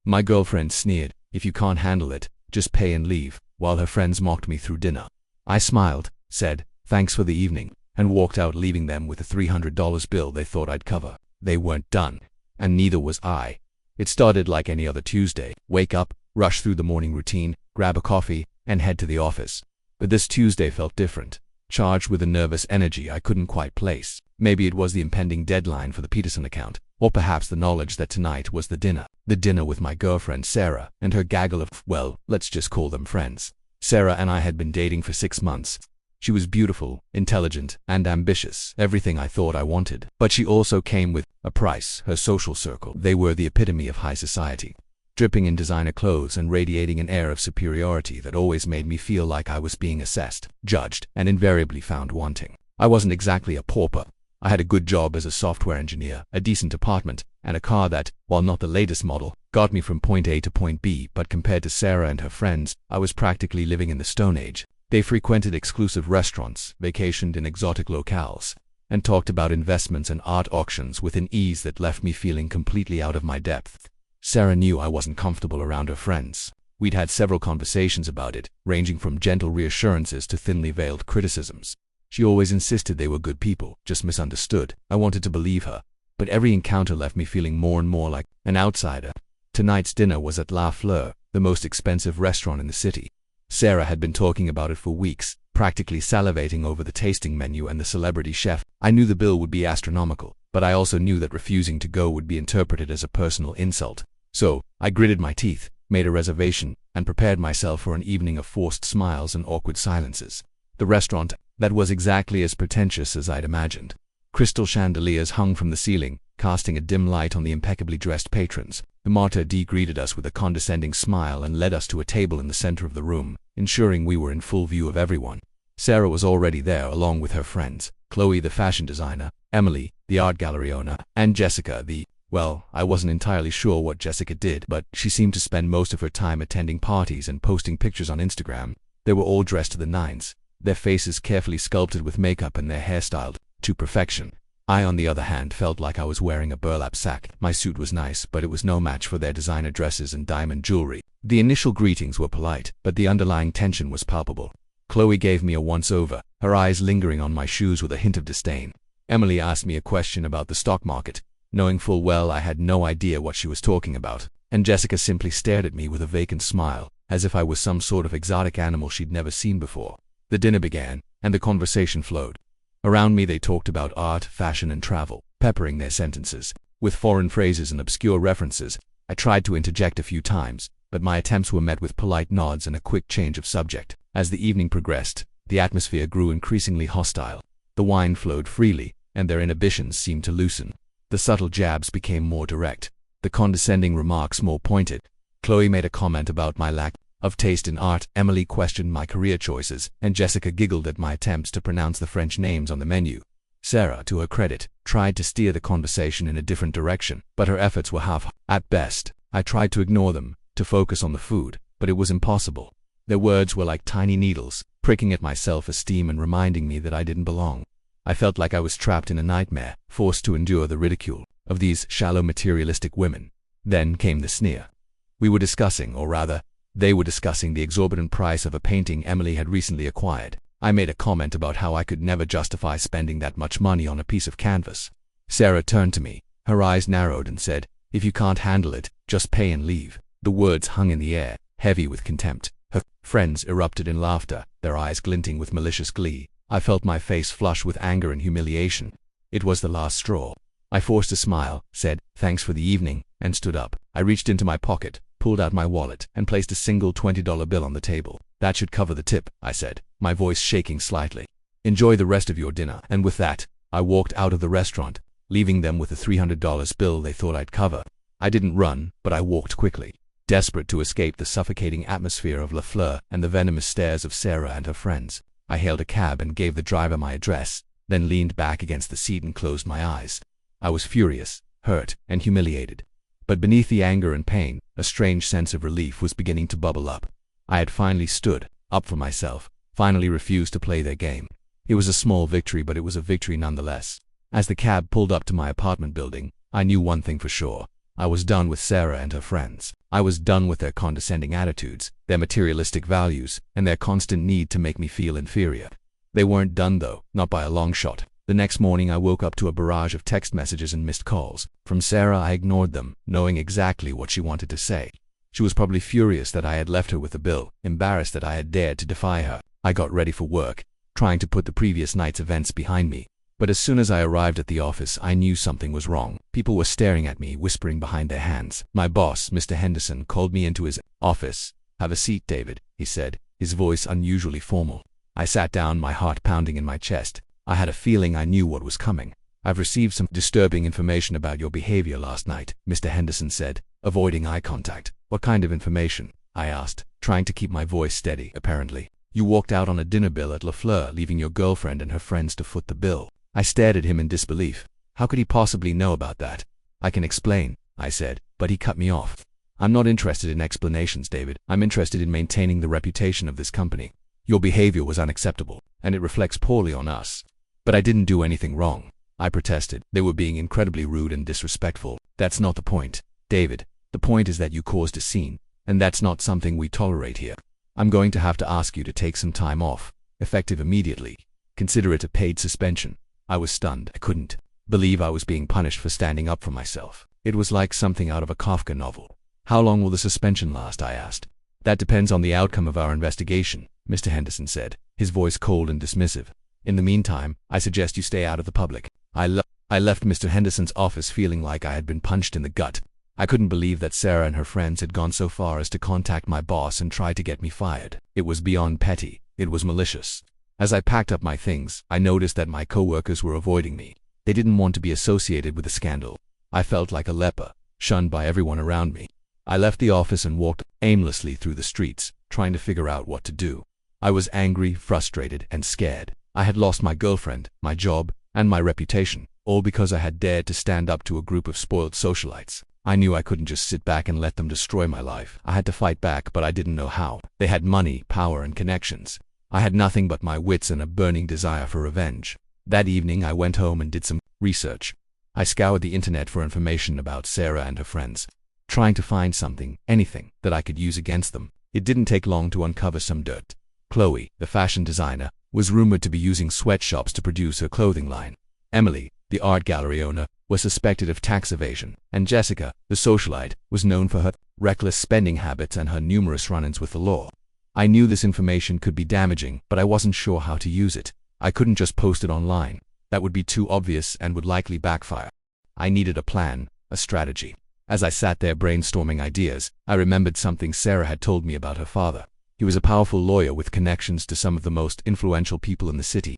My girlfriend sneered, "If you can't handle it, just pay and leave," while her friends mocked me through dinner. I smiled, said, "Thanks for the evening," and walked out, leaving them with a $300 bill they thought I'd cover. They weren't done, and neither was I. It started like any other Tuesday. Wake up, rush through the morning routine, grab a coffee, and head to the office. But this Tuesday felt different, charged with a nervous energy I couldn't quite place. Maybe it was the impending deadline for the Peterson account, or perhaps the knowledge that tonight was the dinner with my girlfriend Sarah and her gaggle of, well, let's just call them friends. Sarah and I had been dating for 6 months. She was beautiful, intelligent, and ambitious, everything I thought I wanted. But she also came with a price, her social circle. They were the epitome of high society, dripping in designer clothes and radiating an air of superiority that always made me feel like I was being assessed, judged, and invariably found wanting. I wasn't exactly a pauper. I had a good job as a software engineer, a decent apartment, and a car that, while not the latest model, got me from point A to point B, but compared to Sarah and her friends, I was practically living in the Stone Age. They frequented exclusive restaurants, vacationed in exotic locales, and talked about investments and art auctions with an ease that left me feeling completely out of my depth. Sarah knew I wasn't comfortable around her friends. We'd had several conversations about it, ranging from gentle reassurances to thinly veiled criticisms. She always insisted they were good people, just misunderstood. I wanted to believe her, but every encounter left me feeling more and more like an outsider. Tonight's dinner was at La Fleur, the most expensive restaurant in the city. Sarah had been talking about it for weeks, practically salivating over the tasting menu and the celebrity chef. I knew the bill would be astronomical, but I also knew that refusing to go would be interpreted as a personal insult. So, I gritted my teeth, made a reservation, and prepared myself for an evening of forced smiles and awkward silences. The restaurant, that was exactly as pretentious as I'd imagined. Crystal chandeliers hung from the ceiling, casting a dim light on the impeccably dressed patrons. The maître d' greeted us with a condescending smile and led us to a table in the center of the room, ensuring we were in full view of everyone. Sarah was already there along with her friends, Chloe the fashion designer, Emily, the art gallery owner, and Jessica well, I wasn't entirely sure what Jessica did, but she seemed to spend most of her time attending parties and posting pictures on Instagram. They were all dressed to the nines, their faces carefully sculpted with makeup and their hair styled to perfection. I, on the other hand, felt like I was wearing a burlap sack. My suit was nice, but it was no match for their designer dresses and diamond jewelry. The initial greetings were polite, but the underlying tension was palpable. Chloe gave me a once-over, her eyes lingering on my shoes with a hint of disdain. Emily asked me a question about the stock market, knowing full well I had no idea what she was talking about. And Jessica simply stared at me with a vacant smile, as if I was some sort of exotic animal she'd never seen before. The dinner began, and the conversation flowed. Around me they talked about art, fashion, and travel, peppering their sentences with foreign phrases and obscure references. I tried to interject a few times, but my attempts were met with polite nods and a quick change of subject. As the evening progressed, the atmosphere grew increasingly hostile. The wine flowed freely, and their inhibitions seemed to loosen. The subtle jabs became more direct, the condescending remarks more pointed. Chloe made a comment about my lack of taste in art, Emily questioned my career choices, and Jessica giggled at my attempts to pronounce the French names on the menu. Sarah, to her credit, tried to steer the conversation in a different direction, but her efforts were half at best. I tried to ignore them, to focus on the food, but it was impossible. Their words were like tiny needles, pricking at my self-esteem and reminding me that I didn't belong. I felt like I was trapped in a nightmare, forced to endure the ridicule of these shallow materialistic women. Then came the sneer. We were discussing, or rather, they were discussing the exorbitant price of a painting Emily had recently acquired. I made a comment about how I could never justify spending that much money on a piece of canvas. Sarah turned to me, her eyes narrowed, and said, "If you can't handle it, just pay and leave." The words hung in the air, heavy with contempt. Her friends erupted in laughter, their eyes glinting with malicious glee. I felt my face flush with anger and humiliation. It was the last straw. I forced a smile, said, "Thanks for the evening," and stood up. I reached into my pocket, pulled out my wallet, and placed a single $20 bill on the table. "That should cover the tip," I said, my voice shaking slightly. "Enjoy the rest of your dinner." And with that, I walked out of the restaurant, leaving them with a $300 bill they thought I'd cover. I didn't run, but I walked quickly, desperate to escape the suffocating atmosphere of La Fleur and the venomous stares of Sarah and her friends. I hailed a cab and gave the driver my address, then leaned back against the seat and closed my eyes. I was furious, hurt, and humiliated. But beneath the anger and pain, a strange sense of relief was beginning to bubble up. I had finally stood up for myself, finally refused to play their game. It was a small victory, but it was a victory nonetheless. As the cab pulled up to my apartment building, I knew one thing for sure. I was done with Sarah and her friends. I was done with their condescending attitudes, their materialistic values, and their constant need to make me feel inferior. They weren't done though, not by a long shot. The next morning I woke up to a barrage of text messages and missed calls. From Sarah I ignored them, knowing exactly what she wanted to say. She was probably furious that I had left her with the bill, embarrassed that I had dared to defy her. I got ready for work, trying to put the previous night's events behind me. But as soon as I arrived at the office, I knew something was wrong. People were staring at me, whispering behind their hands. My boss, Mr. Henderson, called me into his office. "Have a seat, David," he said, his voice unusually formal. I sat down, my heart pounding in my chest. I had a feeling I knew what was coming. "I've received some disturbing information about your behavior last night," Mr. Henderson said, avoiding eye contact. "What kind of information?" I asked, trying to keep my voice steady, apparently. "You walked out on a dinner bill at La Fleur, leaving your girlfriend and her friends to foot the bill." I stared at him in disbelief. How could he possibly know about that? "I can explain," I said, but he cut me off. "I'm not interested in explanations, David. I'm interested in maintaining the reputation of this company. Your behavior was unacceptable, and it reflects poorly on us." "But I didn't do anything wrong," I protested. "They were being incredibly rude and disrespectful." "That's not the point, David. The point is that you caused a scene, and that's not something we tolerate here. I'm going to have to ask you to take some time off, effective immediately. Consider it a paid suspension." I was stunned. I couldn't believe I was being punished for standing up for myself. It was like something out of a Kafka novel. "How long will the suspension last?" I asked. "That depends on the outcome of our investigation," Mr. Henderson said, his voice cold and dismissive. "In the meantime, I suggest you stay out of the public." I left Mr. Henderson's office feeling like I had been punched in the gut. I couldn't believe that Sarah and her friends had gone so far as to contact my boss and try to get me fired. It was beyond petty. It was malicious. As I packed up my things, I noticed that my coworkers were avoiding me. They didn't want to be associated with the scandal. I felt like a leper, shunned by everyone around me. I left the office and walked aimlessly through the streets, trying to figure out what to do. I was angry, frustrated, and scared. I had lost my girlfriend, my job, and my reputation, all because I had dared to stand up to a group of spoiled socialites. I knew I couldn't just sit back and let them destroy my life. I had to fight back, but I didn't know how. They had money, power, and connections. I had nothing but my wits and a burning desire for revenge. That evening I went home and did some research. I scoured the internet for information about Sarah and her friends, trying to find something, anything, that I could use against them. It didn't take long to uncover some dirt. Chloe, the fashion designer, was rumored to be using sweatshops to produce her clothing line. Emily, the art gallery owner, was suspected of tax evasion, and Jessica, the socialite, was known for her reckless spending habits and her numerous run-ins with the law. I knew this information could be damaging, but I wasn't sure how to use it. I couldn't just post it online. That would be too obvious and would likely backfire. I needed a plan, a strategy. As I sat there brainstorming ideas, I remembered something Sarah had told me about her father. He was a powerful lawyer with connections to some of the most influential people in the city.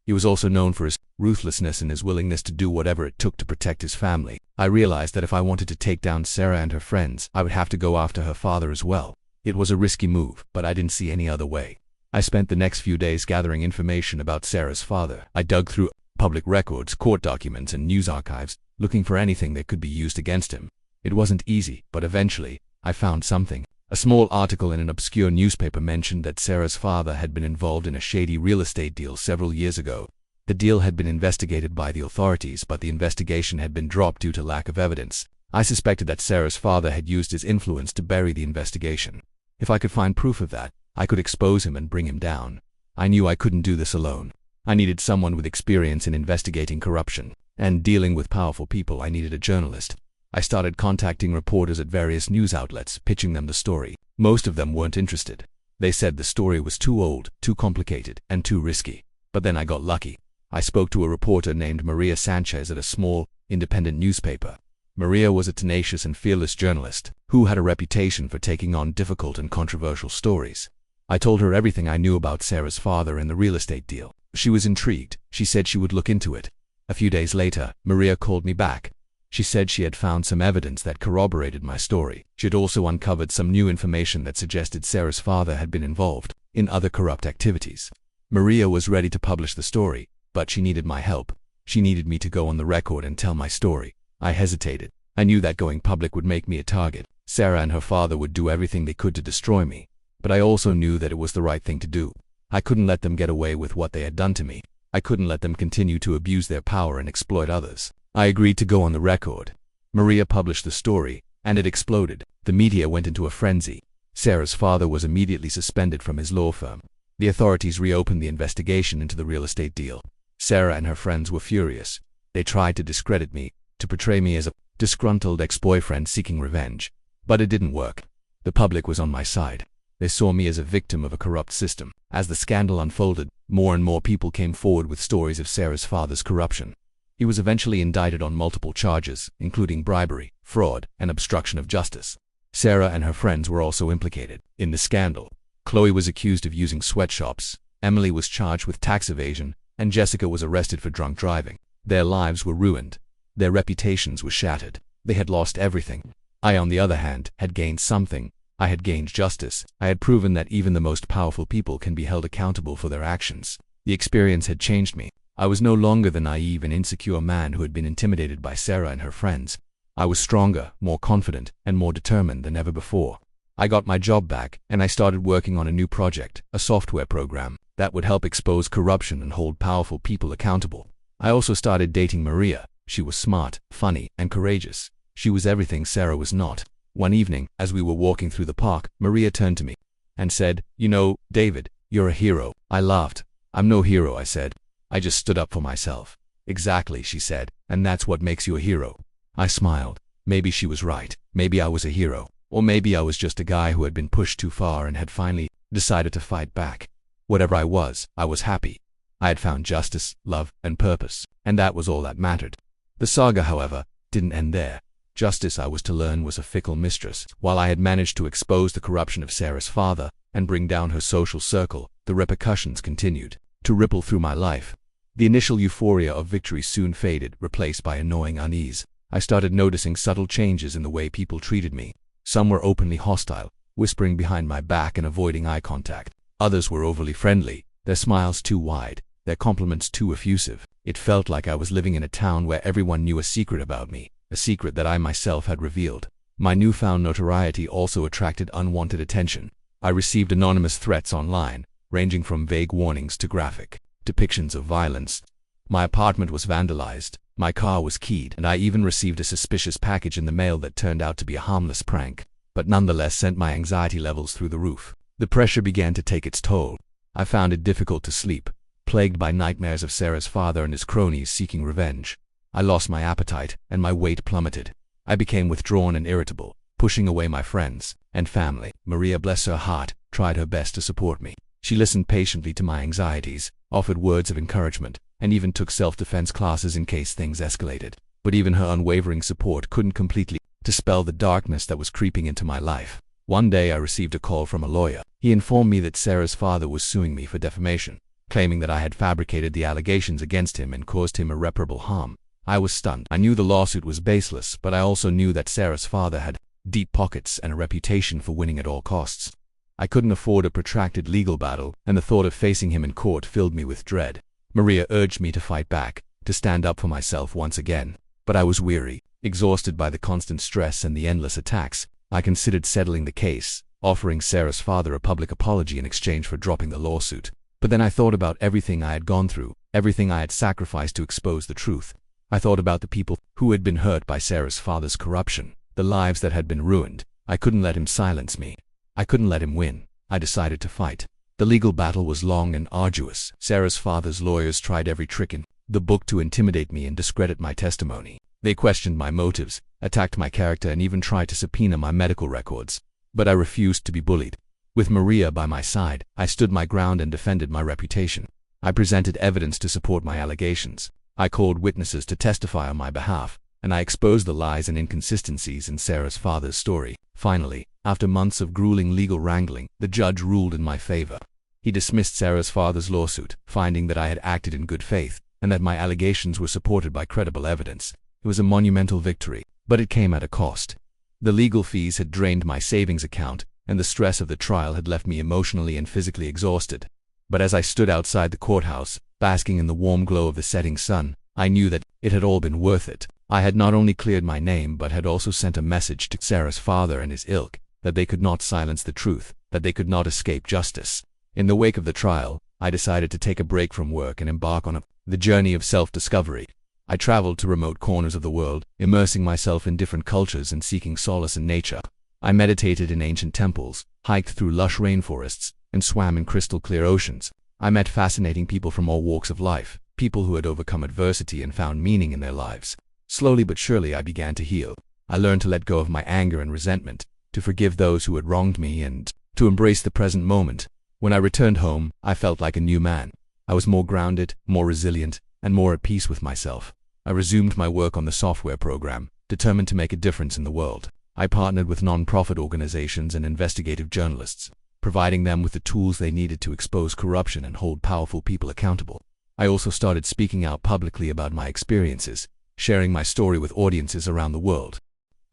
He was also known for his ruthlessness and his willingness to do whatever it took to protect his family. I realized that if I wanted to take down Sarah and her friends, I would have to go after her father as well. It was a risky move, but I didn't see any other way. I spent the next few days gathering information about Sarah's father. I dug through public records, court documents, and news archives, looking for anything that could be used against him. It wasn't easy, but eventually, I found something. A small article in an obscure newspaper mentioned that Sarah's father had been involved in a shady real estate deal several years ago. The deal had been investigated by the authorities, but the investigation had been dropped due to lack of evidence. I suspected that Sarah's father had used his influence to bury the investigation. If I could find proof of that, I could expose him and bring him down. I knew I couldn't do this alone. I needed someone with experience in investigating corruption and dealing with powerful people. I needed a journalist. I started contacting reporters at various news outlets, pitching them the story. Most of them weren't interested. They said the story was too old, too complicated, and too risky. But then I got lucky. I spoke to a reporter named Maria Sanchez at a small, independent newspaper. Maria was a tenacious and fearless journalist who had a reputation for taking on difficult and controversial stories. I told her everything I knew about Sarah's father and the real estate deal. She was intrigued. She said she would look into it. A few days later, Maria called me back. She said she had found some evidence that corroborated my story. She had also uncovered some new information that suggested Sarah's father had been involved in other corrupt activities. Maria was ready to publish the story, but she needed my help. She needed me to go on the record and tell my story. I hesitated. I knew that going public would make me a target. Sarah and her father would do everything they could to destroy me. But I also knew that it was the right thing to do. I couldn't let them get away with what they had done to me. I couldn't let them continue to abuse their power and exploit others. I agreed to go on the record. Maria published the story, and it exploded. The media went into a frenzy. Sarah's father was immediately suspended from his law firm. The authorities reopened the investigation into the real estate deal. Sarah and her friends were furious. They tried to discredit me, to portray me as a disgruntled ex-boyfriend seeking revenge. But it didn't work. The public was on my side. They saw me as a victim of a corrupt system. As the scandal unfolded, more and more people came forward with stories of Sarah's father's corruption. He was eventually indicted on multiple charges, including bribery, fraud, and obstruction of justice. Sarah and her friends were also implicated in the scandal. Chloe was accused of using sweatshops, Emily was charged with tax evasion, and Jessica was arrested for drunk driving. Their lives were ruined. Their reputations were shattered. They had lost everything. I, on the other hand, had gained something. I had gained justice. I had proven that even the most powerful people can be held accountable for their actions. The experience had changed me. I was no longer the naive and insecure man who had been intimidated by Sarah and her friends. I was stronger, more confident, and more determined than ever before. I got my job back, and I started working on a new project, a software program that would help expose corruption and hold powerful people accountable. I also started dating Maria. She was smart, funny, and courageous. She was everything Sarah was not. One evening, as we were walking through the park, Maria turned to me and said, "You know, David, you're a hero." I laughed. "I'm no hero," I said. "I just stood up for myself." "Exactly," she said, "and that's what makes you a hero." I smiled. Maybe she was right. Maybe I was a hero. Or maybe I was just a guy who had been pushed too far and had finally decided to fight back. Whatever I was happy. I had found justice, love, and purpose, and that was all that mattered. The saga, however, didn't end there. Justice, I was to learn, was a fickle mistress. While I had managed to expose the corruption of Sarah's father and bring down her social circle, the repercussions continued to ripple through my life. The initial euphoria of victory soon faded, replaced by annoying unease. I started noticing subtle changes in the way people treated me. Some were openly hostile, whispering behind my back and avoiding eye contact. Others were overly friendly, their smiles too wide, their compliments too effusive. It felt like I was living in a town where everyone knew a secret about me, a secret that I myself had revealed. My newfound notoriety also attracted unwanted attention. I received anonymous threats online, ranging from vague warnings to graphic depictions of violence. My apartment was vandalized, my car was keyed, and I even received a suspicious package in the mail that turned out to be a harmless prank, but nonetheless sent my anxiety levels through the roof. The pressure began to take its toll. I found it difficult to sleep, plagued by nightmares of Sarah's father and his cronies seeking revenge. I lost my appetite, and my weight plummeted. I became withdrawn and irritable, pushing away my friends and family. Maria, bless her heart, tried her best to support me. She listened patiently to my anxieties, offered words of encouragement, and even took self-defense classes in case things escalated. But even her unwavering support couldn't completely dispel the darkness that was creeping into my life. One day I received a call from a lawyer. He informed me that Sarah's father was suing me for defamation, claiming that I had fabricated the allegations against him and caused him irreparable harm. I was stunned. I knew the lawsuit was baseless, but I also knew that Sarah's father had deep pockets and a reputation for winning at all costs. I couldn't afford a protracted legal battle, and the thought of facing him in court filled me with dread. Maria urged me to fight back, to stand up for myself once again. But I was weary, exhausted by the constant stress and the endless attacks. I considered settling the case, offering Sarah's father a public apology in exchange for dropping the lawsuit. But then I thought about everything I had gone through, everything I had sacrificed to expose the truth. I thought about the people who had been hurt by Sarah's father's corruption, the lives that had been ruined. I couldn't let him silence me. I couldn't let him win. I decided to fight. The legal battle was long and arduous. Sarah's father's lawyers tried every trick in the book to intimidate me and discredit my testimony. They questioned my motives, attacked my character, and even tried to subpoena my medical records. But I refused to be bullied. With Maria by my side, I stood my ground and defended my reputation. I presented evidence to support my allegations. I called witnesses to testify on my behalf, and I exposed the lies and inconsistencies in Sarah's father's story. Finally, after months of grueling legal wrangling, the judge ruled in my favor. He dismissed Sarah's father's lawsuit, finding that I had acted in good faith, and that my allegations were supported by credible evidence. It was a monumental victory, but it came at a cost. The legal fees had drained my savings account, and the stress of the trial had left me emotionally and physically exhausted. But as I stood outside the courthouse, basking in the warm glow of the setting sun, I knew that it had all been worth it. I had not only cleared my name but had also sent a message to Sarah's father and his ilk, that they could not silence the truth, that they could not escape justice. In the wake of the trial, I decided to take a break from work and embark on the journey of self-discovery. I traveled to remote corners of the world, immersing myself in different cultures and seeking solace in nature. I meditated in ancient temples, hiked through lush rainforests, and swam in crystal-clear oceans. I met fascinating people from all walks of life, people who had overcome adversity and found meaning in their lives. Slowly but surely I began to heal. I learned to let go of my anger and resentment, to forgive those who had wronged me, and to embrace the present moment. When I returned home, I felt like a new man. I was more grounded, more resilient, and more at peace with myself. I resumed my work on the software program, determined to make a difference in the world. I partnered with non-profit organizations and investigative journalists, providing them with the tools they needed to expose corruption and hold powerful people accountable. I also started speaking out publicly about my experiences, sharing my story with audiences around the world.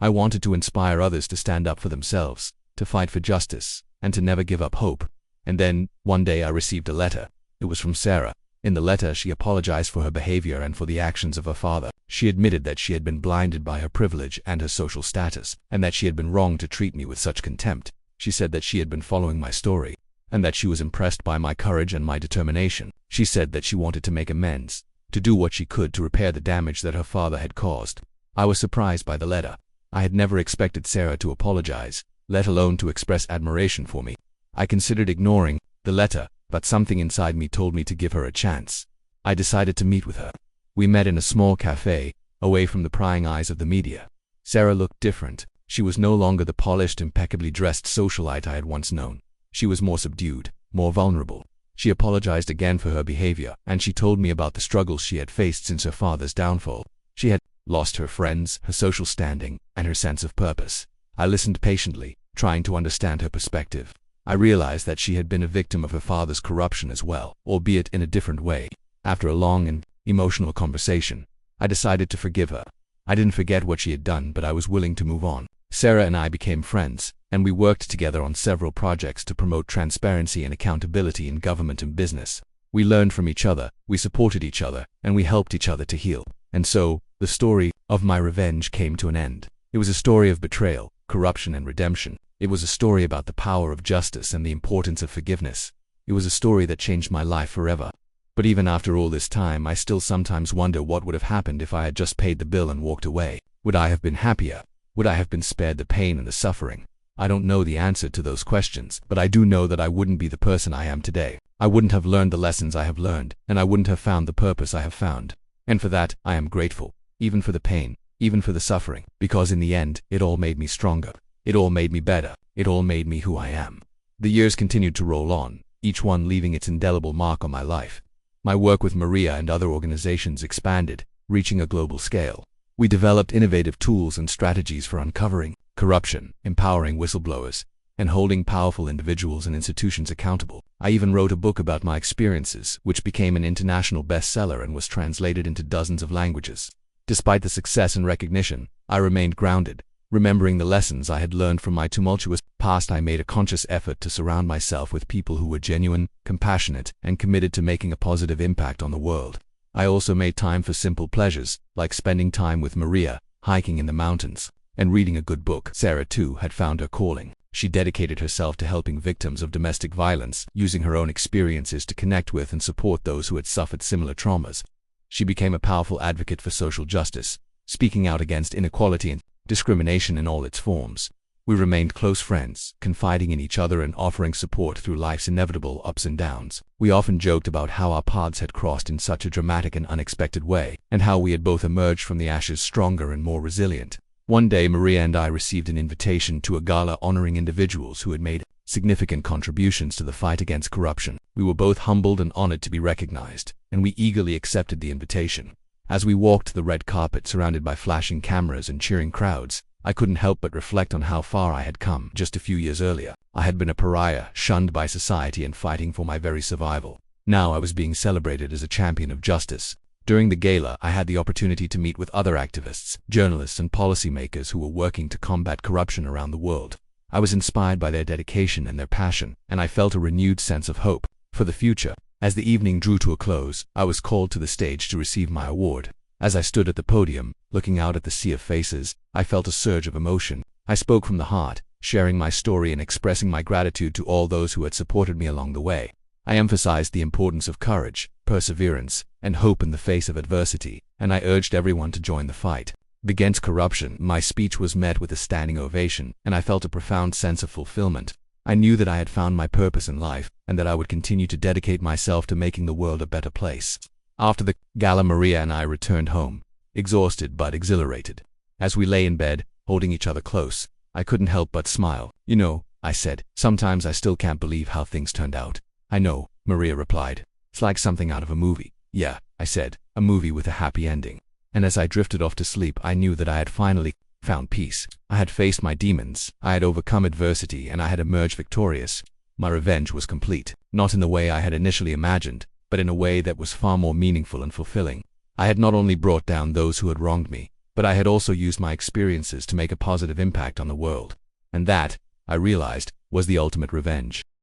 I wanted to inspire others to stand up for themselves, to fight for justice, and to never give up hope. And then, one day I received a letter. It was from Sarah. In the letter, she apologized for her behavior and for the actions of her father. She admitted that she had been blinded by her privilege and her social status, and that she had been wrong to treat me with such contempt. She said that she had been following my story, and that she was impressed by my courage and my determination. She said that she wanted to make amends, to do what she could to repair the damage that her father had caused. I was surprised by the letter. I had never expected Sarah to apologize, let alone to express admiration for me. I considered ignoring the letter, but something inside me told me to give her a chance. I decided to meet with her. We met in a small cafe, away from the prying eyes of the media. Sarah looked different. She was no longer the polished, impeccably dressed socialite I had once known. She was more subdued, more vulnerable. She apologized again for her behavior, and she told me about the struggles she had faced since her father's downfall. She had lost her friends, her social standing, and her sense of purpose. I listened patiently, trying to understand her perspective. I realized that she had been a victim of her father's corruption as well, albeit in a different way. After a long and emotional conversation, I decided to forgive her. I didn't forget what she had done, but I was willing to move on. Sarah and I became friends, and we worked together on several projects to promote transparency and accountability in government and business. We learned from each other, we supported each other, and we helped each other to heal. And so, the story of my revenge came to an end. It was a story of betrayal, corruption, and redemption. It was a story about the power of justice and the importance of forgiveness. It was a story that changed my life forever. But even after all this time, I still sometimes wonder what would have happened if I had just paid the bill and walked away. Would I have been happier? Would I have been spared the pain and the suffering? I don't know the answer to those questions, but I do know that I wouldn't be the person I am today. I wouldn't have learned the lessons I have learned, and I wouldn't have found the purpose I have found. And for that, I am grateful, even for the pain, even for the suffering, because in the end, it all made me stronger. It all made me better. It all made me who I am. The years continued to roll on, each one leaving its indelible mark on my life. My work with Maria and other organizations expanded, reaching a global scale. We developed innovative tools and strategies for uncovering corruption, empowering whistleblowers, and holding powerful individuals and institutions accountable. I even wrote a book about my experiences, which became an international bestseller and was translated into dozens of languages. Despite the success and recognition, I remained grounded. Remembering the lessons I had learned from my tumultuous past, I made a conscious effort to surround myself with people who were genuine, compassionate, and committed to making a positive impact on the world. I also made time for simple pleasures, like spending time with Maria, hiking in the mountains, and reading a good book. Sarah, too, had found her calling. She dedicated herself to helping victims of domestic violence, using her own experiences to connect with and support those who had suffered similar traumas. She became a powerful advocate for social justice, speaking out against inequality and discrimination in all its forms. We remained close friends, confiding in each other and offering support through life's inevitable ups and downs. We often joked about how our paths had crossed in such a dramatic and unexpected way, and how we had both emerged from the ashes stronger and more resilient. One day, Maria and I received an invitation to a gala honoring individuals who had made significant contributions to the fight against corruption. We were both humbled and honored to be recognized, and we eagerly accepted the invitation. As we walked the red carpet surrounded by flashing cameras and cheering crowds, I couldn't help but reflect on how far I had come. Just a few years earlier, I had been a pariah, shunned by society and fighting for my very survival. Now I was being celebrated as a champion of justice. During the gala, I had the opportunity to meet with other activists, journalists, and policymakers who were working to combat corruption around the world. I was inspired by their dedication and their passion, and I felt a renewed sense of hope for the future. As the evening drew to a close, I was called to the stage to receive my award. As I stood at the podium, looking out at the sea of faces, I felt a surge of emotion. I spoke from the heart, sharing my story and expressing my gratitude to all those who had supported me along the way. I emphasized the importance of courage, perseverance, and hope in the face of adversity, and I urged everyone to join the fight. against corruption. My speech was met with a standing ovation, and I felt a profound sense of fulfillment. I knew that I had found my purpose in life, and that I would continue to dedicate myself to making the world a better place. After the gala, Maria and I returned home, exhausted but exhilarated. As we lay in bed, holding each other close, I couldn't help but smile. "You know," I said, "sometimes I still can't believe how things turned out." "I know," Maria replied. "It's like something out of a movie." "Yeah," I said, "a movie with a happy ending." And as I drifted off to sleep, I knew that I had finally found peace. I had faced my demons, I had overcome adversity, and I had emerged victorious. My revenge was complete, not in the way I had initially imagined, but in a way that was far more meaningful and fulfilling. I had not only brought down those who had wronged me, but I had also used my experiences to make a positive impact on the world. And that, I realized, was the ultimate revenge.